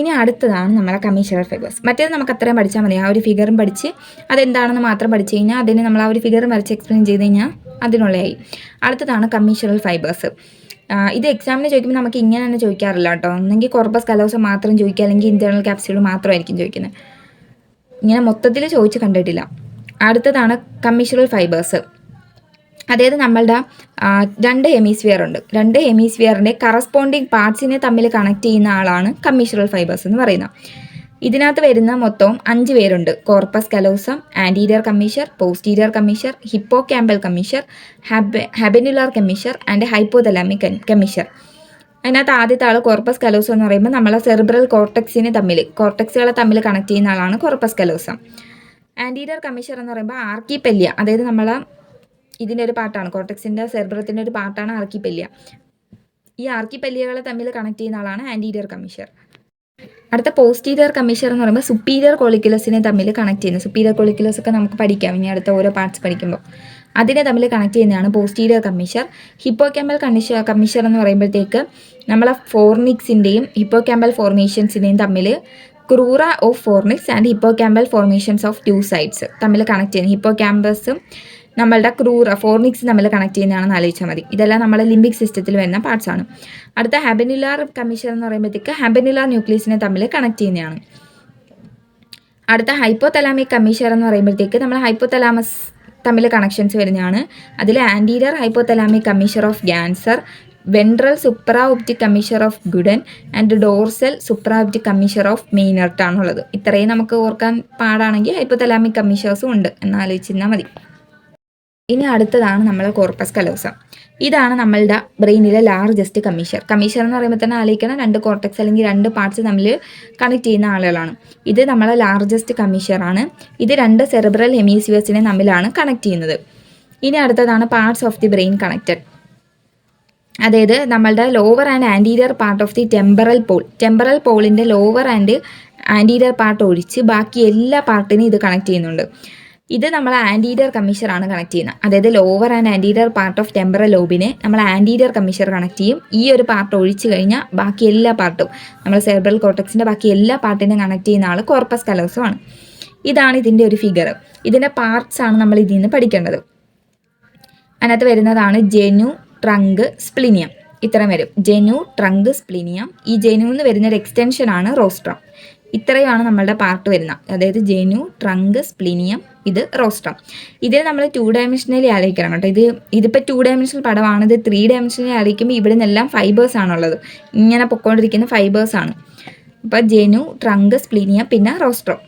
ഇനി അടുത്തതാണ് നമ്മളെ കമ്മീഷണൽ ഫൈബേഴ്സ്. മറ്റേത് നമുക്ക് അത്രയും പഠിച്ചാൽ മതി. ആ ഒരു ഫിഗറും പഠിച്ച് അതെന്താണെന്ന് മാത്രം പഠിച്ചു കഴിഞ്ഞാൽ അതിന് നമ്മൾ ആ ഒരു ഫിഗറും വരച്ച് എക്സ്പ്ലെയിൻ ചെയ്ത് കഴിഞ്ഞാൽ അതിനുള്ളതായി. അടുത്തതാണ് കമ്മീഷണൽ ഫൈബേഴ്സ്. ഇത് എക്സാമിന് ചോദിക്കുമ്പോൾ നമുക്ക് ഇങ്ങനെ തന്നെ ചോദിക്കാറില്ല കേട്ടോ. ഒന്നെങ്കിൽ കോർപ്പസ് കലോസം മാത്രം ചോദിക്കുക, അല്ലെങ്കിൽ ഇൻറ്റേർണൽ ക്യാപ്സ്യൂൾ മാത്രമായിരിക്കും ചോദിക്കുന്നത്. ഇങ്ങനെ മൊത്തത്തിൽ ചോദിച്ച് കണ്ടിട്ടില്ല. അടുത്തതാണ് കമ്മീഷണൽ ഫൈബേഴ്സ്. അതായത് നമ്മളുടെ 2 ഹെമിസ്ഫിയർ ഉണ്ട്. 2 ഹെമിസ്ഫിയറിൻ്റെ കറസ്പോണ്ടിങ് പാർട്സിനെ തമ്മിൽ കണക്ട് ചെയ്യുന്ന ആളാണ് കമ്മീഷണൽ ഫൈബേഴ്സ് എന്ന് പറയുന്നത്. ഇതിനകത്ത് വരുന്ന മൊത്തം 5 പേരുണ്ട്. Corpus callosum, anterior commissure, posterior commissure, hippocampal commissure, habenular commissure and hypothalamic commissure. അതിനകത്ത് ആദ്യത്തെ ആൾ കോർപ്പസ് കലോസം എന്ന് പറയുമ്പോൾ നമ്മളെ സെറിബ്രൽ കോർട്ടക്സുകളെ തമ്മിൽ കണക്ട് ചെയ്യുന്ന ആളാണ് കോർപ്പസ് കലോസം. ആൻറ്റീരിയർ കമ്മീഷർ എന്ന് പറയുമ്പോൾ ആർക്കിപെല്ലിയ, അതായത് നമ്മളെ ഇതിൻ്റെ ഒരു പാർട്ടാണ്, കോർട്ടക്സിൻ്റെ സെർബ്രത്തിൻ്റെ ഒരു പാർട്ടാണ് ആർക്കിപെല്ലിയ. ഈ ആർക്കിപെല്ലിയകളെ തമ്മിൽ കണക്ട് ചെയ്യുന്ന ആളാണ് ആൻറ്റീരിയർ കമ്മീഷർ. അടുത്ത പോസ്റ്റീരിയർ കമ്മീഷർ എന്ന് പറയുമ്പോൾ സുപ്പീരിയർ കോളിക്കുലസിനെ തമ്മിൽ കണക്ട് ചെയ്യുന്നത്. സുപ്പീരിയർ കോളിക്കുലസ് ഒക്കെ നമുക്ക് പഠിക്കാം ഇനി അടുത്ത ഓരോ പാർട്സ് പഠിക്കുമ്പോൾ. അതിനെ തമ്മിൽ കണക്ട് ചെയ്യുന്നതാണ് posterior commissure. Hippocampal commissure എന്ന് പറയുമ്പോഴത്തേക്ക് നമ്മളെ ഫോർണിക്സിൻ്റെയും ഹിപ്പോ ക്യാമ്പൽ ഫോർമേഷൻസിൻ്റെയും തമ്മിൽ crura of fornix and hippocampal formations of 2 sides തമ്മിൽ കണക്ട് ചെയ്യുന്നത്. ഹിപ്പോ ക്യാമ്പസും നമ്മളുടെ ഫോർണിക്സ് തമ്മിൽ കണക്ട് ചെയ്യുന്നതാണെന്ന് ആലോചിച്ചാൽ മതി. ഇതെല്ലാം നമ്മുടെ ലിംബിക് സിസ്റ്റത്തിൽ വരുന്ന പാർട്സ് ആണ്. അടുത്ത ഹാബെനുലാർ കമ്മീഷർ എന്ന് പറയുമ്പോഴത്തേക്ക് ഹാബെനുലാർ ന്യൂക്ലിയസിനെ തമ്മിൽ കണക്ട് ചെയ്യുന്നതാണ്. അടുത്ത ഹൈപ്പോതലാമിക് കമ്മീഷർ എന്ന് പറയുമ്പോഴത്തേക്ക് നമ്മൾ ഹൈപ്പോതലാമസ് തമ്മിൽ കണക്ഷൻസ് വരുന്നതാണ്. അതിൽ anterior hypothalamic commissure of Ganser, ventral supraoptic commissure of Gudden and dorsal supraoptic commissure of Meynert ആണുള്ളത്. ഇത്രയും നമുക്ക് ഓർക്കാൻ പാടാണെങ്കിൽ ഹൈപ്പോതലാമിക് കമ്മീഷേഴ്സും ഉണ്ട് എന്നാലോചിച്ചിരുന്നാൽ മതി. ഇനി അടുത്തതാണ് നമ്മളെ കോർപ്പസ് കലോസം. ഇതാണ് നമ്മളുടെ ബ്രെയിനിലെ ലാർജസ്റ്റ് കമ്മീഷർ എന്ന് പറയുമ്പോൾ തന്നെ ആലോചിക്കണം 2 കോർട്ടക്സ് അല്ലെങ്കിൽ 2 പാർട്സ് തമ്മിൽ കണക്ട് ചെയ്യുന്ന ആളുകളാണ്. ഇത് നമ്മളെ ലാർജസ്റ്റ് കമ്മീഷറാണ്. ഇത് 2 സെറിബ്രൽ ഹെമിസ്ഫിയേഴ്സിനെ തമ്മിലാണ് കണക്ട് ചെയ്യുന്നത്. ഇനി അടുത്തതാണ് parts of the brain connected. അതായത് നമ്മളുടെ lower and anterior part of the temporal പോളിൻ്റെ ലോവർ ആൻഡ് ആൻറ്റീരിയർ പാർട്ട് ഒഴിച്ച് ബാക്കി എല്ലാ പാർട്ടിനും ഇത് കണക്ട് ചെയ്യുന്നുണ്ട്. ഇത് നമ്മൾ ആൻറ്റീരിയർ കമ്മീഷറാണ് കണക്ട് ചെയ്യുന്നത്. അതായത് lower and anterior part of temporal ലോബിനെ നമ്മൾ ആൻറ്റീരിയർ കമ്മീഷർ കണക്ട് ചെയ്യും. ഈ ഒരു പാർട്ട് ഒഴിച്ച് കഴിഞ്ഞാൽ ബാക്കി എല്ലാ പാർട്ടും നമ്മൾ സെറിബ്രൽ കോർട്ടക്സിൻ്റെ ബാക്കി എല്ലാ പാർട്ടിനും കണക്ട് ചെയ്യുന്ന ആൾ കോർപ്പസ് കലോസമാണ്. ഇതാണ് ഇതിൻ്റെ ഒരു ഫിഗർ. ഇതിൻ്റെ പാർട്സ് ആണ് നമ്മൾ ഇതിൽ നിന്ന് പഠിക്കേണ്ടത്. അതിനകത്ത് വരുന്നതാണ് ജെനു, ട്രങ്ക്, സ്പ്ലിനിയം. ഇത്രയും വരും. ജെനു, ട്രങ്ക്, സ്പ്ലിനിയം. ഈ ജെനു എന്ന് വരുന്നൊരു എക്സ്റ്റൻഷനാണ് റോസ്ട്രം. ഇത്രയുമാണ് നമ്മളുടെ പാർട്ട് വരുന്നത്. അതായത് ജെനു, ട്രങ്ക്, സ്പ്ലിനിയം, ഇത് റോസ്ട്രം. ഇതിൽ നമ്മൾ 2 ഡയമെൻഷനലി ആലോചിക്കണം കേട്ടോ. ഇതിപ്പോൾ 2 ഡയമെൻഷണൽ പടമാണ്. ഇത് 3 ഡയമെൻഷനലി ആലോചിക്കുമ്പോൾ ഇവിടെ നിന്നെല്ലാം ഫൈബേഴ്സ് ആണുള്ളത്. ഇങ്ങനെ പൊക്കോണ്ടിരിക്കുന്ന ഫൈബേഴ്സ് ആണ്. അപ്പോൾ ജെനു, ട്രങ്ക്, സ്പ്ലിനിയം, പിന്നെ റോസ്ട്രം.